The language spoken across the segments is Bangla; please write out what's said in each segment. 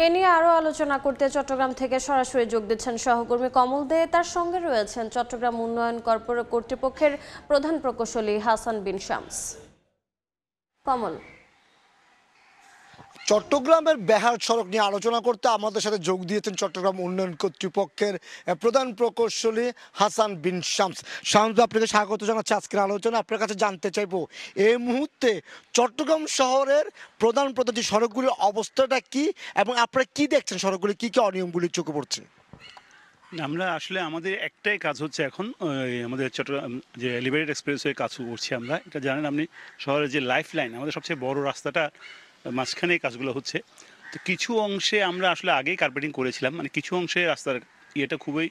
এ নিয়ে আরও আলোচনা করতে চট্টগ্রাম থেকে সরাসরি যোগ দিচ্ছেন সহকর্মী কমল দে। তার সঙ্গে রয়েছেন চট্টগ্রাম উন্নয়ন কর্তৃপক্ষের প্রধান প্রকৌশলী হাসান বিন শামস। কমল, চট্টগ্রামের বেহাল সড়ক নিয়ে আলোচনা করতে আমাদের সাথে যোগ দিয়েছেন চট্টগ্রাম উন্নয়ন কর্তৃপক্ষের প্রধান প্রকৌশলী হাসান বিন শামস। শামস, আপনাকে স্বাগত জানাচ্ছি আজকের আলোচনা। আপনার কাছে জানতে চাইবো এই মুহূর্তে চট্টগ্রাম শহরের প্রধান যে সড়কগুলির অবস্থাটা কি এবং আপনারা কি দেখছেন, সড়কগুলি কি কি অনিয়মগুলি চোখে পড়ছে? আমরা আসলে আমাদের একটাই কাজ হচ্ছে এখন আমাদের চট্টগ্রাম যে এলিভেটেড এক্সপ্রেসওয়ে কাজ করছি আমরা। এটা জানেন আপনি, শহরের যে লাইফ লাইন, আমাদের সবচেয়ে বড় রাস্তাটা মাঝখানে কাজগুলো হচ্ছে। তো কিছু অংশে আমরা আসলে আগেই কার্পেটিং করেছিলাম, মানে কিছু অংশে রাস্তার ইয়েটা খুবই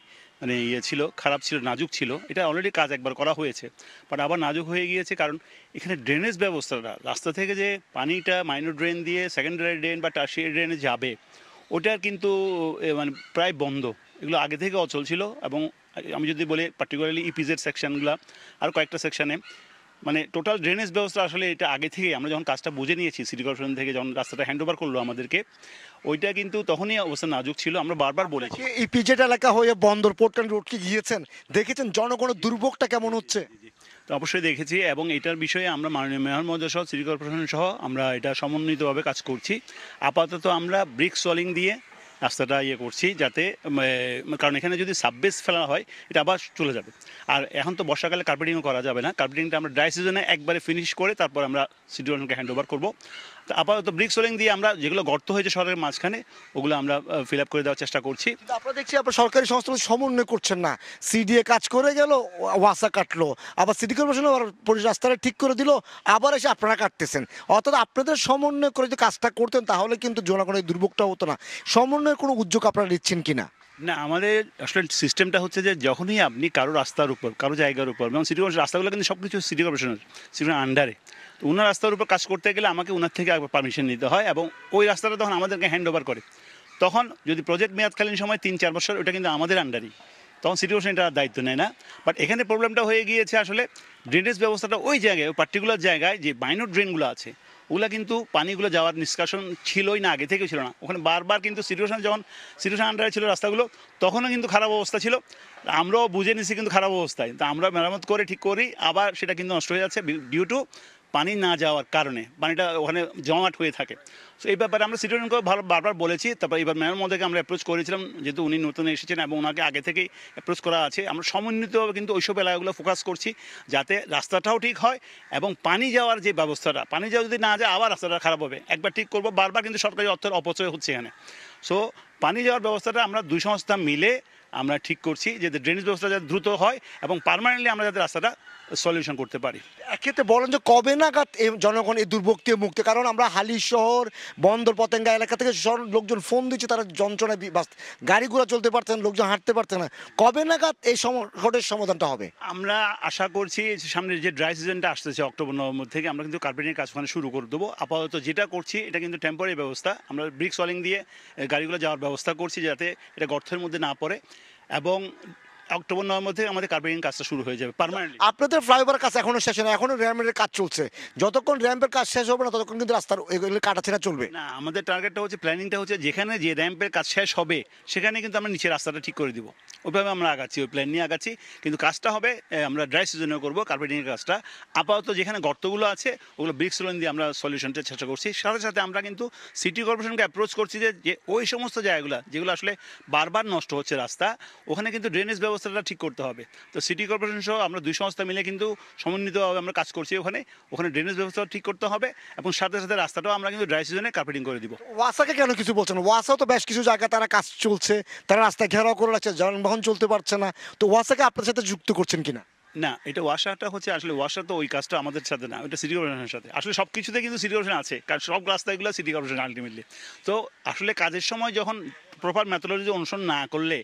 ছিল, খারাপ ছিল, নাজুক ছিল। এটা অলরেডি কাজ একবার করা হয়েছে, বাট আবার নাজুক হয়ে গিয়েছে কারণ এখানে ড্রেনেজ ব্যবস্থাটা, রাস্তা থেকে যে পানিটা মাইনর ড্রেন দিয়ে সেকেন্ডারি ড্রেন বা টার্সিয়ারি ড্রেনে যাবে, ওটার কিন্তু মানে প্রায় বন্ধ। এগুলো আগে থেকে অচল ছিল। এবং আমি যদি বলি পার্টিকুলারলি ইপিজেড সেকশনগুলো আর কয়েকটা সেকশানে মানে টোটাল ড্রেনেজ ব্যবস্থা আসলে এটা আগে থেকেই আমরা যখন কাজটা বুঝে নিয়েছি, সিটি কর্পোরেশন থেকে যখন রাস্তাটা হ্যান্ড ওভার করলো আমাদেরকে, ওইটা কিন্তু তখনই অবস্থা নাজুক ছিল। আমরা বারবার বলেছি। ইপিজেড এলাকা হয়ে বন্দর পোর্টল্যান্ড রোড কি গিয়েছেন, দেখেছেন জনগণের দুর্ভোগটা কেমন হচ্ছে? তো অবশ্যই দেখেছি, এবং এটার বিষয়ে আমরা মাননীয় মেয়র মহোদয় সহ সিটি কর্পোরেশন সহ আমরা এটা সমন্বিতভাবে কাজ করছি। আপাতত আমরা ব্রিক সলিং দিয়ে রাস্তাটা করছি, যাতে কারণ এখানে যদি সাববেস ফেলা হয় এটা আবার চলে যাবে। আর এখন তো বর্ষাকালে কার্পেটিংও করা যাবে না, কার্পেটিংটা আমরা ড্রাই সিজনে একবারে ফিনিশ করে তারপর আমরা সিটি কর্পোরেশনকে হ্যান্ড ওভার করবো। তো আপাতত ব্রিক সোলিং দিয়ে আমরা যেগুলো গর্ত হয়েছে শহরের মাঝখানে, ওগুলো আমরা ফিল আপ করে দেওয়ার চেষ্টা করছি। আপনারা দেখছি আপনার সরকারি সংস্থাগুলো সমন্বয় করছেন না, সিডিএ কাজ করে গেল, ওয়াসা কাটলো, আবার সিটি কর্পোরেশন আবার রাস্তাটা ঠিক করে দিল, আবার এসে আপনারা কাটতেছেন। অর্থাৎ আপনাদের সমন্বয় করে যদি কাজটা করতেন তাহলে কিন্তু জনগণের দুর্ভোগটা হতো না। সমন্বয়ের কোনো উদ্যোগ আপনারা নিচ্ছেন কিনা? না, আমাদের আসলে সিস্টেমটা হচ্ছে যে যখনই আপনি কারো রাস্তার উপর, কারো জায়গার উপর, এবং সিটি কর্পোরেশন রাস্তাগুলো কিন্তু সব কিছু সিটি কর্পোরেশনের আন্ডারে, তো ওনার রাস্তার উপর কাজ করতে গেলে আমাকে ওনার থেকে একবার পারমিশন নিতে হয়, এবং ওই রাস্তাটা তখন আমাদেরকে হ্যান্ড ওভার করে। তখন যদি প্রজেক্ট মেয়াদকালীন সময় 3-4 বছর, ওটা কিন্তু আমাদের আন্ডারই, তখন সিটি কর্পোরেশন এটা দায়িত্ব নেয় না। বাট এখানে প্রবলেমটা হয়ে গিয়েছে আসলে ড্রেনেজ ব্যবস্থাটা ওই জায়গায়, ওই পার্টিকুলার জায়গায় যে মাইনর ড্রেনগুলো আছে, ওগুলো কিন্তু পানিগুলো যাওয়ার নিষ্কাশন ছিলই না, আগে থেকেও ছিল না। ওখানে বারবার কিন্তু সিচুয়েশন, যখন সিচুয়েশন আন্ডারে ছিল রাস্তাগুলো, তখনও কিন্তু খারাপ অবস্থা ছিল। আমরাও বুঝে নিছি কিন্তু খারাপ অবস্থায়, তা আমরা মেরামত করে ঠিক করি, আবার সেটা কিন্তু নষ্ট হয়ে যাচ্ছে ডিউ টু পানি না যাওয়ার কারণে। পানিটা ওখানে জমাট হয়ে থাকে। সো এই ব্যাপারে আমরা সিটিজনকে বারবার বলেছি। তারপর এবার মেয়র মহোদয়কে আমরা অ্যাপ্রোচ করেছিলাম, যেহেতু উনি নতুন এসেছেন এবং ওনাকে আগে থেকেই অ্যাপ্রোচ করা আছে। আমরা সমন্বিতভাবে কিন্তু ওইসব এলাকাগুলো ফোকাস করছি, যাতে রাস্তাটাও ঠিক হয় এবং পানি যাওয়ার যে ব্যবস্থাটা, পানি যাওয়া যদি না যায় আবার রাস্তাটা খারাপ হবে। একবার ঠিক করবো, বারবার কিন্তু সরকারি অর্থের অপচয় হচ্ছে এখানে। সো পানি যাওয়ার ব্যবস্থাটা আমরা দুই সংস্থা মিলে আমরা ঠিক করছি, যাতে ড্রেনেজ ব্যবস্থা যাতে দ্রুত হয় এবং পার্মানেন্টলি আমরা যাতে রাস্তাটা সলিউশন করতে পারি। এক্ষেত্রে বলেন যে কবে নাগাদ জনগণ এই দুর্ভোগ থেকে মুক্তি? কারণ আমরা হালি শহর, বন্দর পতেঙ্গা এলাকা থেকে লোকজন ফোন দিচ্ছে, তারা যন্ত্রণায় গাড়িগুলো চলতে পারছে না, লোকজন হাঁটতে পারছে না। কবে নাগাদ এই সংকটের সমাধানটা হবে? আমরা আশা করছি সামনে যে ড্রাই সিজনটা আসতেছে অক্টোবর-নভেম্বর থেকে, আমরা কিন্তু কার্পেটিং কাজ ওখানে শুরু করে দেবো। আপাতত যেটা করছি এটা কিন্তু টেম্পোরারি ব্যবস্থা, আমরা ব্রিক সলিং দিয়ে গাড়িগুলো যাওয়ার ব্যবস্থা করছি, যাতে এটা গর্তের মধ্যে না পড়ে, এবং অক্টোবর-নভেম্বর থেকে আমাদের কার্পেটিং কাজটা শুরু হয়ে যাবে পার্মানেন্টলি। আপনাদের ফ্লাইওভার কাজ এখনো শেষ হয়, এখনো র্যাম্পের কাজ চলছে। যতক্ষণ র্যাম্পের কাজ শেষ হবে না ততক্ষণ কিন্তু রাস্তার এগুলো কাটাছেড়া চলবে না, আমাদের টার্গেটটা হচ্ছে, প্ল্যানিংটা হচ্ছে, যেখানে যে র্যাম্পের কাজ শেষ হবে সেখানে কিন্তু আমরা নিচে রাস্তাটা ঠিক করে দিব। ওইভাবে আমরা আগাচ্ছি, ওই প্ল্যান নিয়ে আগাচ্ছি। কিন্তু কাজটা হবে আমরা ড্রাই সিজনেও করবো কার্পেটিংয়ের কাজটা। আপাতত যেখানে গর্তগুলো আছে ওগুলো ব্রিক সোলিং দিয়ে আমরা সলিউশনটা চেষ্টা করছি। সাথে সাথে আমরা কিন্তু সিটি কর্পোরেশনকে অ্যাপ্রোচ করছি যে ওই সমস্ত জায়গাগুলো যেগুলো আসলে বারবার নষ্ট হচ্ছে রাস্তা, ওখানে কিন্তু ড্রেনেজ ব্যবস্থাটা ঠিক করতে হবে। তো সিটি কর্পোরেশন সহ আমরা দুই সংস্থা মিলে কিন্তু সমন্বিতভাবে আমরা কাজ করছি। ওখানে ড্রেনেজ ব্যবস্থা ঠিক করতে হবে, এবং সাথে সাথে রাস্তাটাও আমরা কিন্তু ড্রাই সিজনে কার্পেটিং করে দিব। ওয়াসাকে কেন কিছু বলছেন? ওয়াসাও তো বেশ কিছু জায়গায় তারা কাজ চলছে, তারা রাস্তায় ঘেরাও করে রাখছে, যানবাহন চলতে পারছে না। তো ওয়াসাকে আপনার সাথে যুক্ত করছেন কিনা? না, এটা ওয়াসাটা হচ্ছে আসলে, ওয়াসা তো ওই কাজটা আমাদের সাথে না, ওইটা সিটি কর্পোরেশনের সাথে। আসলে সব কিছুতে কিন্তু সিটি কর্পোরেশন আছে, কারণ সব রাস্তাগুলো সিটি কর্পোরেশন আলটিমেটলি। তো আসলে কাজের সময় যখন প্রপার মেথোডোলজি অনুসরণ না করলে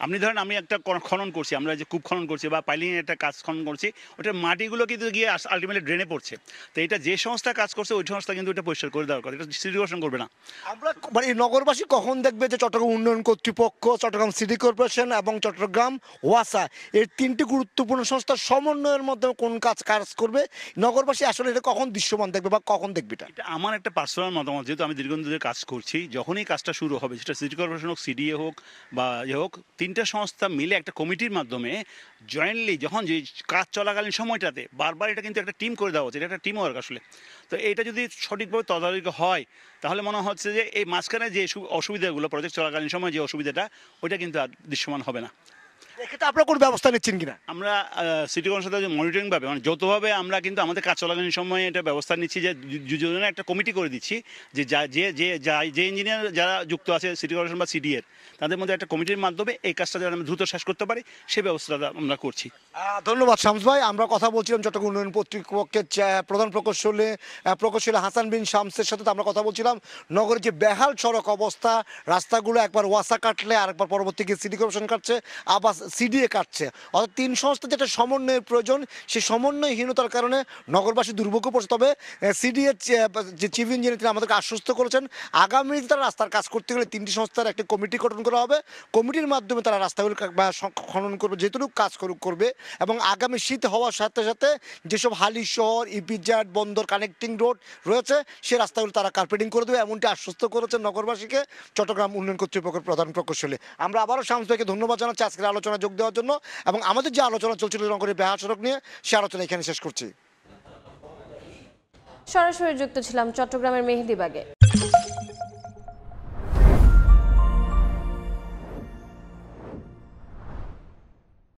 আপনি ধরেন আমি একটা খনন করছি, আমরা যে কূপ খনন করছি বা পাইলিং একটা কাজ খনন করছি, ওটার মাটিগুলো কিন্তু গিয়ে আলটিমেটলি ড্রেনে পড়ছে। তো এটা যে সংস্থা কাজ করছে ওই সংস্থা কিন্তু এটা পরিষ্কার করে দেওয়ার কথা, এটা সিটি কর্পোরেশন করবে না। আমরা মানে এই নগরবাসী কখন দেখবে যে চট্টগ্রাম উন্নয়ন কর্তৃপক্ষ, চট্টগ্রাম সিটি কর্পোরেশন এবং চট্টগ্রাম ওয়াসা এর তিনটি গুরুত্বপূর্ণ সংস্থার সমন্বয়ের মধ্যে কোন কাজ করবে, নগরবাসী আসলে এটা কখন দৃশ্যমান দেখবে বা কখন দেখবে এটা? এটা আমার একটা পার্সোনাল মতামত, যেহেতু আমি দীর্ঘদিন ধরে কাজ করছি, যখনই কাজটা শুরু হবে সেটা সিটি কর্পোরেশন হোক, সিডিএ হোক বা হোক, তিনটা সংস্থা মিলে একটা কমিটির মাধ্যমে জয়েন্টলি যখন যে কাজ চলাকালীন সময়টাতে বারবার এটা কিন্তু একটা টিম করে দেওয়া হচ্ছে, এটা একটা টিম ওয়ার্ক আসলে। তো এটা যদি সঠিকভাবে তদারকি হয় তাহলে মনে হচ্ছে যে এই মাঝখানে যে অসুবিধাগুলো প্রজেক্ট চলাকালীন সময় যে অসুবিধাটা ওইটা কিন্তু আর দৃশ্যমান হবে না। এক্ষেত্রে আপনারা কোনো ব্যবস্থা নিচ্ছেন কিনা? আমরা সিটি কর্পোরেশনের সাথে মনিটরিং ভাবে মানে যৌথভাবে আমরা কিন্তু আমাদের কাজ চলাকালীন সময়ে এটা ব্যবস্থা নিচ্ছি যে দুজনে একটা কমিটি করে দিচ্ছি যে যে ইঞ্জিনিয়ার যারা যুক্ত আছে সিটি কর্পোরেশন বা সিডিএর, তাদের মধ্যে একটা কমিটির মাধ্যমে এই কাজটা যেন আমরা দ্রুত শেষ করতে পারি সেই ব্যবস্থাটা আমরা করছি। ধন্যবাদ শামস ভাই। আমরা কথা বলছিলাম চট্টগ্রাম উন্নয়ন কর্তৃপক্ষের প্রধান প্রকৌশলী হাসান বিন শামসের সাথে। তো আমরা কথা বলছিলাম নগরের যে বেহাল সড়ক অবস্থা, রাস্তাগুলো একবার ওয়াসা কাটলে আরেকবার পরবর্তী গিয়ে সিটি কর্পোরেশন কাটছে, আবার সিডিএ কাটছে, অর্থাৎ তিন সংস্থা যেটা সমন্বয়ের প্রয়োজন সেই সমন্বয়হীনতার কারণে নগরবাসী দুর্ভোগে পড়ছে। তবে সিডিএর যে চিফ ইঞ্জিনিয়ার তিনি আমাদেরকে আশ্বস্ত করেছেন আগামীতে তারা রাস্তার কাজ করতে গেলে তিনটি সংস্থার একটি কমিটি গঠন করা হবে, কমিটির মাধ্যমে তারা রাস্তাগুলো খনন করবে, যেটুকু কাজ করবে। এবং আগামী শীত হওয়ার সাথে সাথে যেসব হালি শহর, ইপিজেড, বন্দর কানেক্টিং রোড রয়েছে সেই রাস্তাগুলো তারা কার্পেটিং করে দেবে, এমনটি আশ্বস্ত করেছেন নগরবাসীকে চট্টগ্রাম উন্নয়ন কর্তৃপক্ষের প্রধান প্রকৌশলী। আমরা আবারও শামস ভাইকে ধন্যবাদ জানাচ্ছি আজকের আলোচনায় যোগ দেওয়ার জন্য, এবং আমাদের যে আলোচনা চলছিল নগরের বেহাল সড়ক নিয়ে সে আলোচনা এখানে শেষ করছি। সরাসরি যুক্ত ছিলাম চট্টগ্রামের মেহেদীবাগে।